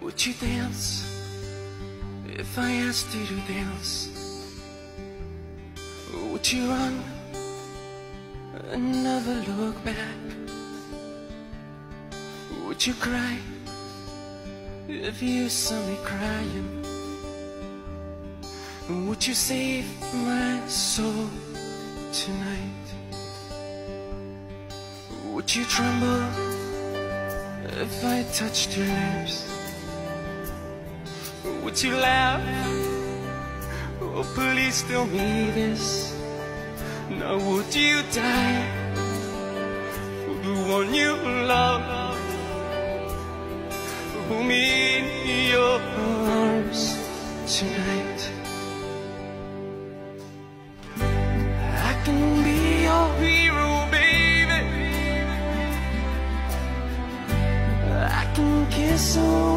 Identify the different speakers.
Speaker 1: Would you dance if I asked you to dance? Would you run and never look back? Would you cry if you saw me crying? Would you save my soul tonight? Would you tremble if I touched your lips? Would you laugh? Oh, please tell me this. Now would you die for the one you love? Hold me in your arms tonight. I can be your hero, baby. I can kiss away